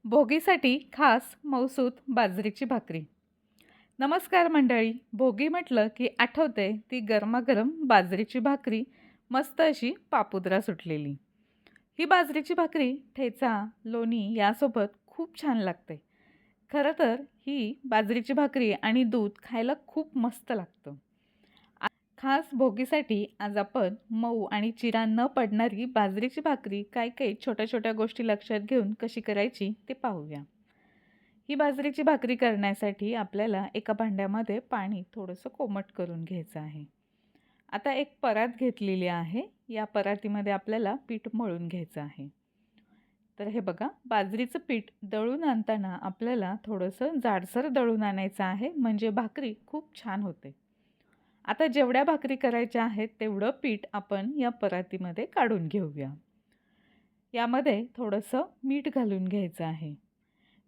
भोगीसाठी खास मौसूद बाजरीची भाकरी. नमस्कार मंडळी. भोगी म्हटलं की आठवते ती गरमागरम बाजरीची भाकरी, मस्त अशी पापुद्रा सुटलेली. ही बाजरीची भाकरी ठेचा, लोणी यासोबत खूप छान लागते. खरं तर ही बाजरीची भाकरी आणि दूध खायला खूप मस्त लागतं. खास भोगीसाठी आज आपण मऊ आणि चिरा न पडणारी बाजरीची भाकरी काही काही छोट्या छोट्या गोष्टी लक्षात घेऊन कशी करायची ते पाहूया. ही बाजरीची भाकरी करण्यासाठी आपल्याला एका भांड्यामध्ये पाणी थोडंसं कोमट करून घ्यायचं आहे. आता एक परात घेतलेली आहे. या परातीमध्ये आपल्याला पीठ मळून घ्यायचं आहे. तर हे बघा, बाजरीचं पीठ दळून आणताना आपल्याला थोडंसं जाडसर दळून आणायचं आहे, म्हणजे भाकरी खूप छान होते. आता जेवढ्या भाकरी करायच्या आहेत तेवढं पीठ आपण या परातीमध्ये काढून घेऊया. यामध्ये थोडंसं मीठ घालून घ्यायचं आहे.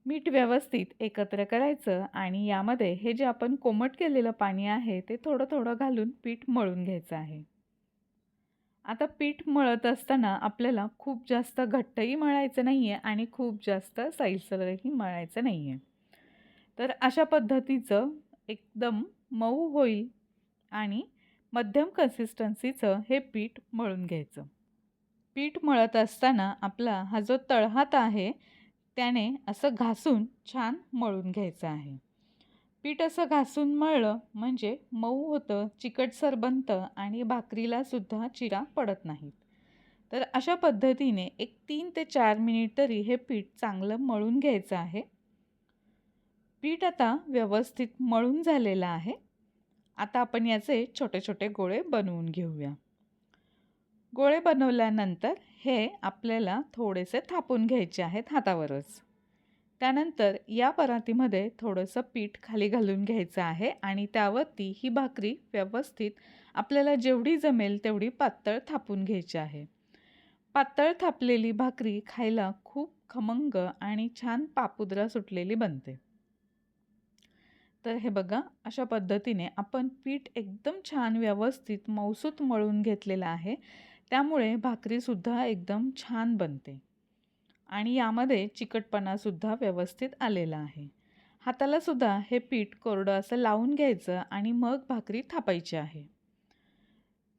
मीठ व्यवस्थित एकत्र करायचं आणि यामध्ये हे जे आपण कोमट केलेलं पाणी आहे ते थोडं थोडं घालून पीठ मळून घ्यायचं आहे. आता पीठ मळत असताना आपल्याला खूप जास्त घट्टही मळायचं नाही आहे आणि खूप जास्त सैलसरही मळायचं नाही आहे. तर अशा पद्धतीचं एकदम मऊ होईल आणि मध्यम कन्सिस्टन्सीचं हे पीठ मळून घ्यायचं. पीठ मळत असताना आपला हा जो तळहात आहे त्याने असं घासून छान मळून घ्यायचं आहे. पीठ असं घासून मळलं म्हणजे मऊ होतं, चिकटसर बनतं आणि भाकरीला सुद्धा चिरा पडत नाहीत. तर अशा पद्धतीने एक 3 ते 4 मिनिट तरी हे पीठ चांगलं मळून घ्यायचं आहे. पीठ आता व्यवस्थित मळून झालेलं आहे. आता आपण याचे छोटे छोटे गोळे बनवून घेऊया. गोळे बनवल्यानंतर हे आपल्याला थोडेसे थापून घ्यायचे आहेत हातावरच. त्यानंतर या परातीमध्ये थोडंसं पीठ खाली घालून घ्यायचं आहे आणि त्यावरती ही भाकरी व्यवस्थित आपल्याला जेवढी जमेल तेवढी पातळ थापून घ्यायची आहे. पातळ थापलेली भाकरी खायला खूप खमंग आणि छान पापुद्रा सुटलेली बनते. तर हे बघा, अशा पद्धतीने आपण पीठ एकदम छान व्यवस्थित मऊसूत मळून घेतलेलं आहे. त्यामुळे भाकरीसुद्धा एकदम छान बनते आणि यामध्ये चिकटपणासुद्धा व्यवस्थित आलेला आहे. हातालासुद्धा हे पीठ कोरडं असं लावून घ्यायचं आणि मग भाकरी थापायची आहे.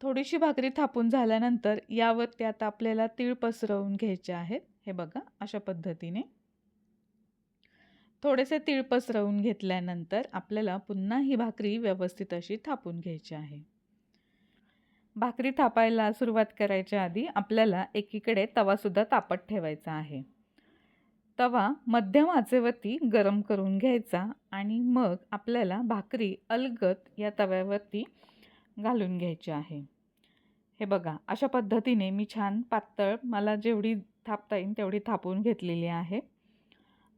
थोडीशी भाकरी थापून झाल्यानंतर यावरती आता आपल्याला तीळ पसरवून घ्यायचे आहेत. हे बघा, अशा पद्धतीने थोडेसे तीळ पसरवून घेतल्यानंतर आपल्याला पुन्हा ही भाकरी व्यवस्थित अशी थापून घ्यायची आहे. भाकरी थापायला सुरुवात करायच्या आधी आपल्याला एकीकडे तवासुद्धा तापत ठेवायचा आहे. तवा मध्यम आचेवरती गरम करून घ्यायचा आणि मग आपल्याला भाकरी अलगद या तव्यावरती घालून घ्यायची आहे. हे बघा, अशा पद्धतीने मी छान पातळ मला जेवढी थापता येईल तेवढी थापून घेतलेली आहे.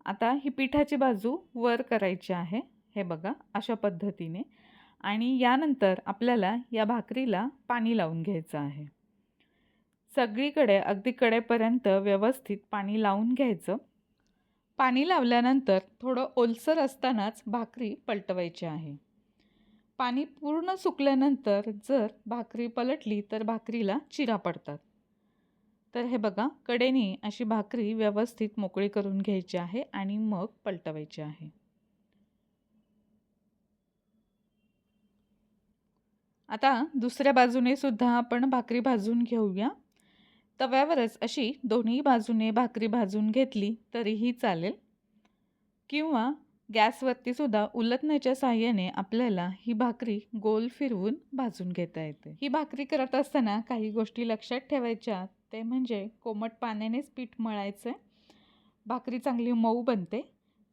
आता ही पिठाची बाजू वर करायची आहे. हे बघा, अशा पद्धतीने. आणि यानंतर आपल्याला या भाकरीला पाणी लावून घ्यायचं आहे. सगळीकडे अगदी कडेपर्यंत व्यवस्थित पाणी लावून घ्यायचं. पाणी लावल्यानंतर थोडं ओलसर असतानाच भाकरी पलटवायची आहे. पाणी पूर्ण सुकल्यानंतर जर भाकरी पलटली तर भाकरीला चिरा पडतात. तर हे बघा, कडेने अशी भाकरी व्यवस्थित मोकळी करून घ्यायची आहे आणि मग पलटवायची आहे. आता दुसऱ्या बाजूने सुद्धा आपण भाकरी भाजून घेऊया. तव्यावरच अशी दोन्ही बाजूने भाकरी भाजून घेतली तरीही चालेल किंवा गॅसवरती सुद्धा उलटण्याच्या साहाय्याने आपल्याला ही भाकरी गोल फिरवून भाजून घेता येते. ही भाकरी करत असताना काही गोष्टी लक्षात ठेवायच्या, ते म्हणजे कोमट पाण्यानेच पीठ मळायचं. भाकरी चांगली मऊ बनते.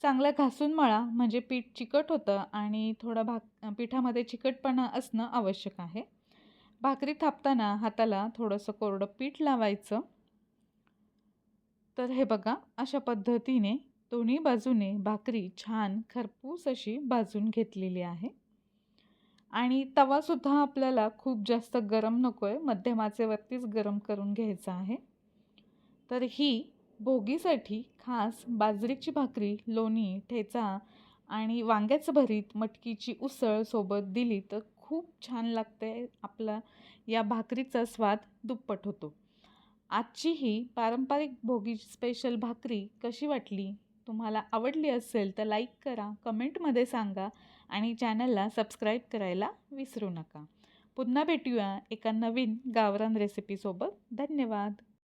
चांगलं घासून मळा म्हणजे पीठ चिकट होतं आणि थोडा पिठामध्ये चिकटपणा असणं आवश्यक आहे. भाकरी थापताना हाताला थोडंसं कोरडं पीठ लावायचं. तर हे बघा, अशा पद्धतीने दोन्ही बाजूने भाकरी छान खरपूस अशी भाजून घेतलेली आहे. आणि तवासुद्धा आपल्याला खूप जास्त गरम नको आहे, मध्यम आचेवरतीच गरम करून घ्यायचा आहे. तर ही भोगीसाठी खास बाजरीची भाकरी, लोणी, ठेचा आणि वांग्याचं भरीत, मटकीची उसळ सोबत दिली तर खूप छान लागते. आपला या भाकरीचा स्वाद दुप्पट होतो. आजची ही पारंपरिक भोगी स्पेशल भाकरी कशी वाटली तुम्हाला आवडली असेल तर लाईक करा, कमेंटमध्ये सांगा आणि चॅनलला सबस्क्राईब करायला विसरू नका. पुन्हा भेटूया एका नवीन गावरान रेसिपीसोबत. धन्यवाद.